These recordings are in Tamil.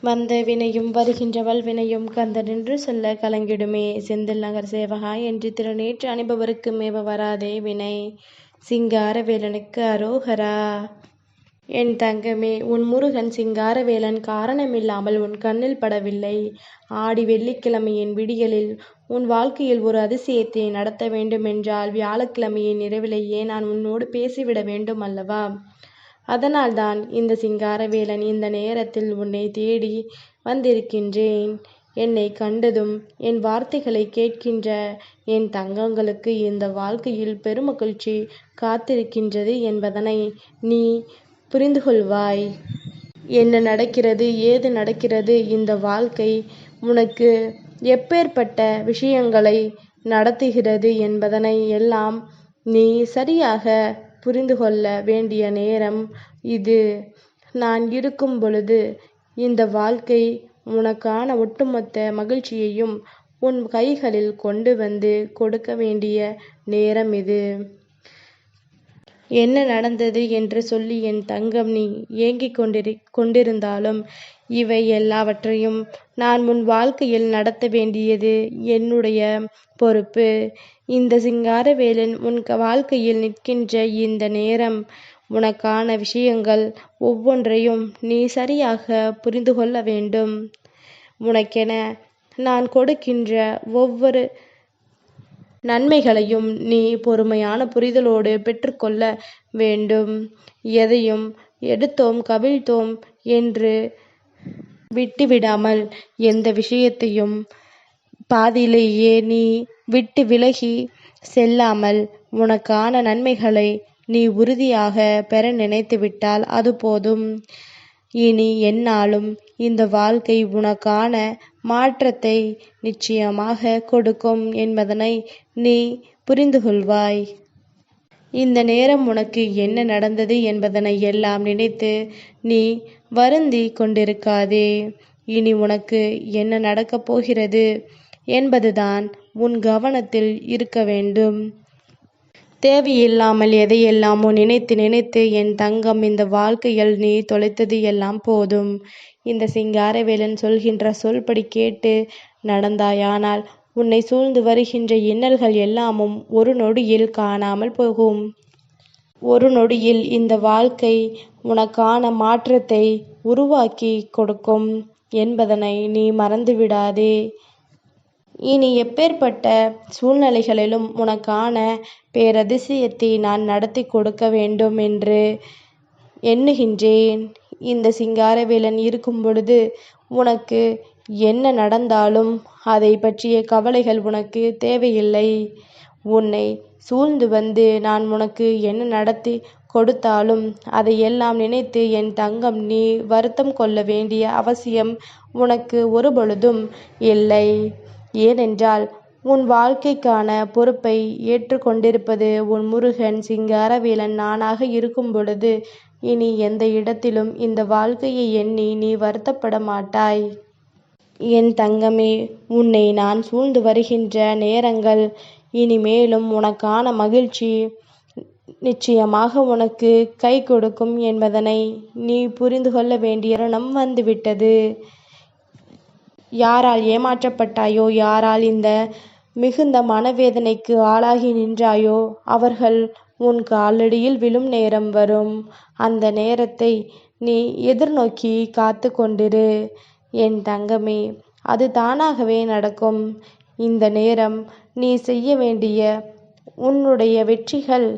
வந்த வினையும் வருகின்ற வல்வினையும் கந்தனென்று சொல்ல கலங்கிடுமே. செந்தில் நகர் சேவகா என்று திருநேற்று அணிபவருக்கு மேவ வராதே வினை. சிங்காரவேலனுக்கு அரோகரா. என் தங்கமே, உன் முருகன் சிங்காரவேலன் காரணமில்லாமல் உன் கண்ணில் படவில்லை. ஆடி வெள்ளிக்கிழமையின் விடியலில் உன் வாழ்க்கையில் ஒரு அதிசயத்தை நடத்த வேண்டுமென்றால் வியாழக்கிழமையின் இரவிலேயே நான் உன்னோடு பேசிவிட வேண்டும் அல்லவா? அதனால்தான் இந்த சிங்காரவேலன் இந்த நேரத்தில் உன்னை தேடி வந்திருக்கின்றேன். என்னை கண்டதும் என் வார்த்தைகளை கேட்கின்ற என் தங்கங்களுக்கு இந்த வாழ்க்கையில் பெருமகிழ்ச்சி காத்திருக்கின்றது என்பதனை நீ புரிந்து கொள்வாய். என்ன நடக்கிறது, ஏது நடக்கிறது, இந்த வாழ்க்கை உனக்கு எப்பேற்பட்ட விஷயங்களை நடத்துகிறது என்பதனை எல்லாம் நீ சரியாக புரிந்து கொள்ள வேண்டிய நேரம் இது. நான் இருக்கும் பொழுது இந்த வாழ்க்கை உனக்கான ஒட்டுமொத்த மகிழ்ச்சியையும் உன் கைகளில் கொண்டு வந்து கொடுக்க வேண்டிய நேரம் இது. என்ன நடந்தது என்று சொல்லி என் தங்கம் நீ ஏங்கிக் கொண்டிருந்தாலும் இவை எல்லாவற்றையும் நான் உன் வாழ்க்கையில் நடத்த வேண்டியது என்னுடைய பொறுப்பு. இந்த சிங்காரவேலன் உன் வாழ்க்கையில் நிற்கின்ற இந்த நேரம் உனக்கான விஷயங்கள் ஒவ்வொன்றையும் நீ சரியாக புரிந்து கொள்ள வேண்டும். உனக்கென நான் கொடுக்கின்ற ஒவ்வொரு நன்மைகளையும் நீ பொறுமையான புரிதலோடு பெற்றுக்கொள்ள வேண்டும். எதையும் எடுத்தோம் கவிழ்த்தோம் என்று விட்டுவிடாமல் எந்த விஷயத்தையும் பாதியிலேயே நீ விட்டு விலகி செல்லாமல் உனக்கான நன்மைகளை நீ உறுதியாக பெற நினைத்து விட்டால் அது போதும். இனி எந்நாளும் இந்த வாழ்க்கை உனக்கான மாற்றத்தை நிச்சயமாக கொடுக்கும் என்பதனை நீ புரிந்து கொள்வாய். இந்த நேரம் உனக்கு என்ன நடந்தது என்பதனை எல்லாம் நினைத்து நீ வருந்தி கொண்டிருக்காதே. இனி உனக்கு என்ன நடக்கப் போகிறது என்பதுதான் உன் கவனத்தில் இருக்க வேண்டும். தேவையில்லாமல் எதையெல்லாமோ நினைத்து நினைத்து என் தங்கம் இந்த வாழ்க்கையில் நீ தொலைத்தது எல்லாம் போதும். இந்த சிங்காரவேலன் சொல்கின்ற சொல்படி கேட்டு நடந்தாயானால் உன்னை சூழ்ந்து வருகின்ற இன்னல்கள் எல்லாமும் ஒரு நொடியில் காணாமல் போகும். ஒரு நொடியில் இந்த வாழ்க்கை உனக்கான மாற்றத்தை உருவாக்கி கொடுக்கும் என்பதனை நீ மறந்துவிடாதே. இனி எப்பேற்பட்ட சூழ்நிலைகளிலும் உனக்கான பேரதிசயத்தை நான் நடத்தி கொடுக்க வேண்டும் என்று எண்ணுகின்றேன். இந்த சிங்காரவேலன் இருக்கும் பொழுது உனக்கு என்ன நடந்தாலும் அதை பற்றிய கவலைகள் உனக்கு தேவையில்லை. உன்னை சூழ்ந்து வந்து நான் உனக்கு என்ன நடத்தி கொடுத்தாலும் அதையெல்லாம் நினைத்து என் தங்கம் நீ வருத்தம் கொள்ள வேண்டிய அவசியம் உனக்கு ஒரு பொழுதும் இல்லை. ஏனென்றால் உன் வாழ்க்கைக்கான பொறுப்பை ஏற்றுக்கொண்டிருப்பது உன் முருகன் சிங்காரவேலன் நானாக இருக்கும் பொழுது இனி எந்த இடத்திலும் இந்த வாழ்க்கையை எண்ணி நீ வருத்தப்பட மாட்டாய். என் தங்கமே, உன்னை நான் சூழ்ந்து வருகின்ற நேரங்கள் இனிமேலும் உனக்கான மகிழ்ச்சி நிச்சயமாக உனக்கு கை கொடுக்கும் என்பதனை நீ புரிந்து கொள்ள வேண்டிய தருணம் வந்துவிட்டது. யாரால் ஏமாற்றப்பட்டாயோ, யாரால் இந்த மிகுந்த மனவேதனைக்கு ஆளாகி நின்றாயோ அவர்கள் உன் காலடியில் விழும் நேரம் வரும். அந்த நேரத்தை நீ எதிர்நோக்கி காத்து கொண்டிரு என் தங்கமே. அது தானாகவே நடக்கும். இந்த நேரம் நீ செய்ய வேண்டிய உன்னுடைய வெற்றிகள்,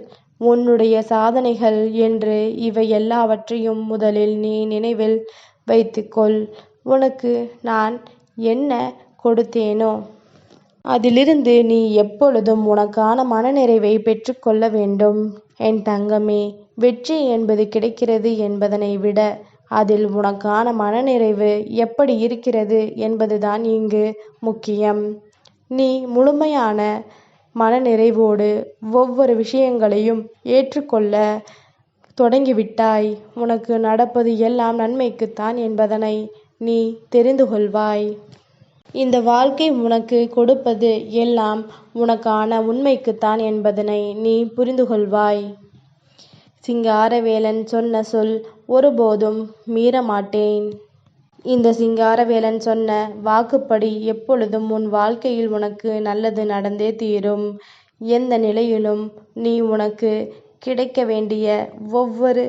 உன்னுடைய சாதனைகள் என்று இவை எல்லாவற்றையும் முதலில் நீ நினைவில் வைத்துக்கொள். உனக்கு நான் என்ன கொடுத்தேனோ அதிலிருந்து நீ எப்பொழுதும் உனக்கான மனநிறைவை பெற்றுக்கொள்ள வேண்டும் என் தங்கமே. வெற்றி என்பது கிடைக்கிறது என்பதனை விட அதில் உனக்கான மனநிறைவு எப்படி இருக்கிறது என்பதுதான் இங்கு முக்கியம். நீ முழுமையான மனநிறைவோடு ஒவ்வொரு விஷயங்களையும் ஏற்றுக்கொள்ள தொடங்கிவிட்டாய். உனக்கு நடப்பது எல்லாம் நன்மைக்குத்தான் என்பதனை நீ தெரிந்து கொள்வாய். இந்த வாழ்க்கை உனக்கு கொடுப்பது எல்லாம் உனக்கான உண்மைக்குத்தான் என்பதனை நீ புரிந்து கொள்வாய். சிங்காரவேலன் சொன்ன சொல் ஒருபோதும் மீறமாட்டேன். இந்த சிங்காரவேலன் சொன்ன வாக்குப்படி எப்பொழுதும் உன் வாழ்க்கையில் உனக்கு நல்லது நடந்தே தீரும். எந்த நிலையிலும் நீ உனக்கு கிடைக்க வேண்டிய ஒவ்வொரு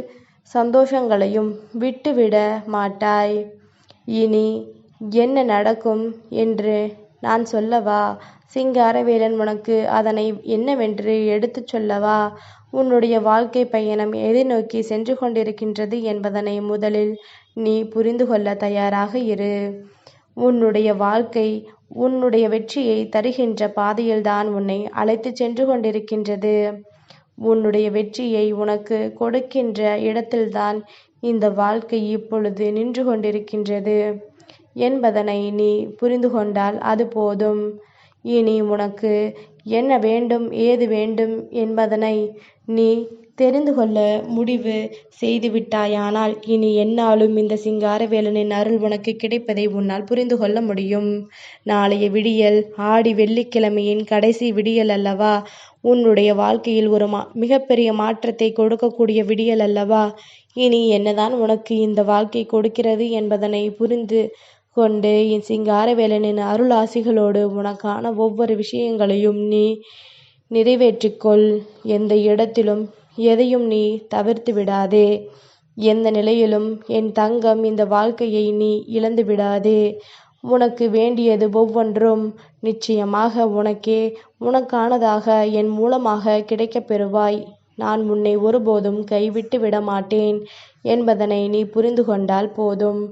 சந்தோஷங்களையும் விட்டுவிட மாட்டாய். இனி என்ன நடக்கும் என்று நான் சொல்லவா? சிங்காரவேலன் உனக்கு அதனை என்னவென்று எடுத்துச் சொல்லவா? உன்னுடைய வாழ்க்கை பயணம் எதை நோக்கி சென்று கொண்டிருக்கின்றது என்பதனை முதலில் நீ புரிந்து கொள்ள தயாராக இரு. உன்னுடைய வாழ்க்கை உன்னுடைய வெற்றியை தருகின்ற பாதையில்தான் உன்னை அழைத்துச் சென்று கொண்டிருக்கின்றது. உன்னுடைய வெற்றியை உனக்கு கொடுக்கின்ற இடத்தில்தான் இந்த வாழ்க்கை இப்பொழுது நின்று கொண்டிருக்கின்றது என்பதனை நீ புரிந்து கொண்டால் அது போதும். இனி உனக்கு என்ன வேண்டும், ஏது வேண்டும் என்பதனை நீ தெரிந்து கொள்ள முடிவு செய்துவிட்டாயானால் இனி எந்நாளும் இந்த சிங்காரவேலனின் அருள் உனக்கு கிடைப்பதை உன்னால் புரிந்து கொள்ள முடியும். நாளைய விடியல் ஆடி வெள்ளிக்கிழமையின் கடைசி விடியல் அல்லவா? உன்னுடைய வாழ்க்கையில் ஒரு மிகப்பெரிய மாற்றத்தை கொடுக்கக்கூடிய விடியல் அல்லவா? இனி என்னதான் உனக்கு இந்த வாழ்க்கை கொடுக்கிறது என்பதனை புரிந்து கொண்டு சிங்காரவேலனின் அருள் ஆசிகளோடு உனக்கான ஒவ்வொரு விஷயங்களையும் நீ நிறைவேற்றிக்கொள். எந்த இடத்திலும் எதையும் நீ தவிர்த்து விடாதே. எந்த நிலையிலும் என் தங்கம் இந்த வாழ்க்கையை நீ இழந்து விடாதே. உனக்கு வேண்டியது ஒவ்வொன்றும் நிச்சயமாக உனக்கானதாக என் மூலமாக கிடைக்கப் பெறுவாய். நான் உன்னை ஒருபோதும் கைவிட்டு விட மாட்டேன் என்பதனை நீ புரிந்து கொண்டால் போதும்.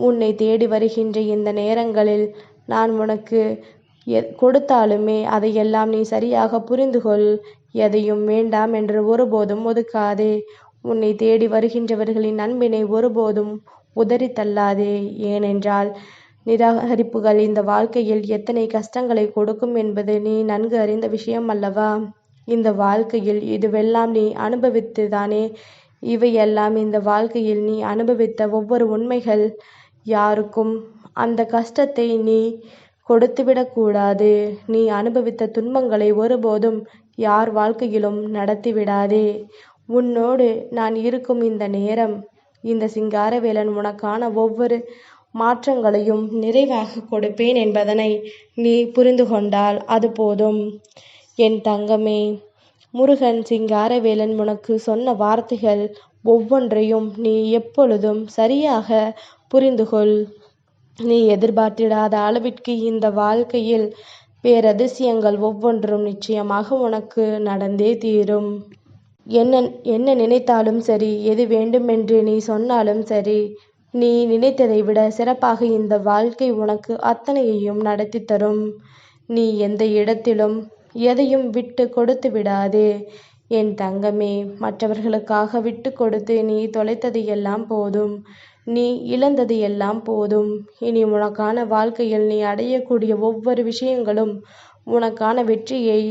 உன்னை தேடி வருகின்ற இந்த நேரங்களில் நான் உனக்கு கொடுத்தாலுமே அதையெல்லாம் நீ சரியாக புரிந்து கொள். எதையும் வேண்டாம் என்று ஒருபோதும் ஒதுக்காதே. உன்னை தேடி வருகின்றவர்களின் அன்பினை ஒருபோதும் உதறி தள்ளாதே. ஏனென்றால் நிராகரிப்புகள் இந்த வாழ்க்கையில் எத்தனை கஷ்டங்களை கொடுக்கும் என்பது நீ நன்கு அறிந்த விஷயம் அல்லவா? இந்த வாழ்க்கையில் இதுவெல்லாம் நீ அனுபவித்துதானே? இவையெல்லாம் இந்த வாழ்க்கையில் நீ அனுபவித்த ஒவ்வொரு உண்மைகள். யாருக்கும் அந்த கஷ்டத்தை நீ கொடுத்துவிடக்கூடாது. நீ அனுபவித்த துன்பங்களை ஒருபோதும் யார் வாழ்க்கையிலும் நடத்திவிடாதே. உன்னோடு நான் இருக்கும் இந்த நேரம் இந்த சிங்காரவேலன் உனக்கான ஒவ்வொரு மாற்றங்களையும் நிறைவாக கொடுப்பேன் என்பதனை நீ புரிந்து கொண்டால் அது போதும். என் தங்கமே, முருகன் சிங்காரவேலன் உனக்கு சொன்ன வார்த்தைகள் ஒவ்வொன்றையும் நீ எப்பொழுதும் சரியாக புரிந்து கொள். நீ எதிர்பார்த்திடாத அளவிற்கு இந்த வாழ்க்கையில் பேரதிசயங்கள் ஒவ்வொன்றும் நிச்சயமாக உனக்கு நடந்தே தீரும். என்ன நினைத்தாலும் சரி, எது வேண்டுமென்று நீ சொன்னாலும் சரி, நீ நினைத்ததை விட சிறப்பாக இந்த வாழ்க்கை உனக்கு அத்தனையையும் நடத்தி தரும். நீ எந்த இடத்திலும் எதையும் விட்டு கொடுத்து விடாதே. என் தங்கமே, மற்றவர்களுக்காக விட்டு கொடுத்து நீ தொலைத்தது எல்லாம் போதும். நீ இழந்தது எல்லாம் போதும். இனி உனக்கான வாழ்க்கையில் நீ அடையக்கூடிய ஒவ்வொரு விஷயங்களும் உனக்கான வெற்றியை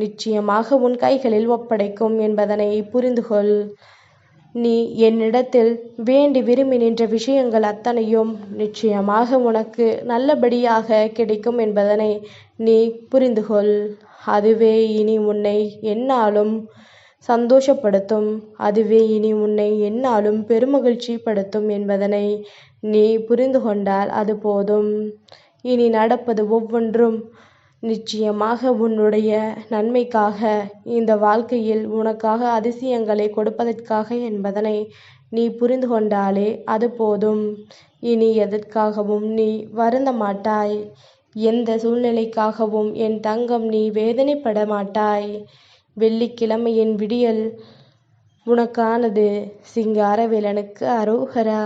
நிச்சயமாக உன் கைகளில் ஒப்படைக்கும் என்பதனை புரிந்து கொள். நீ என்னிடத்தில் வேண்டி விரும்பி நின்ற விஷயங்கள் அத்தனையும் நிச்சயமாக உனக்கு நல்லபடியாக கிடைக்கும் என்பதனை நீ புரிந்து கொள். அதுவே இனி உன்னை எந்நாளும் சந்தோஷப்படுத்தும். அதுவே இனி உன்னை எந்நாளும் பெருமகிழ்ச்சி படுத்தும் என்பதனை நீ புரிந்து கொண்டால் அது போதும். இனி நடப்பது ஒவ்வொன்றும் நிச்சயமாக உன்னுடைய நன்மைக்காக, இந்த வாழ்க்கையில் உனக்காக அதிசயங்களை கொடுப்பதற்காக என்பதனை நீ புரிந்து கொண்டாலே அது போதும். இனி எதற்காகவும் நீ வருந்த மாட்டாய். எந்த சூழ்நிலைக்காகவும் என் தங்கம் நீ வேதனைப்பட மாட்டாய். வெள்ளிக்கிழமையின் விடியல் உனக்கானது. சிங்காரவேலனுக்கு அரோகரா.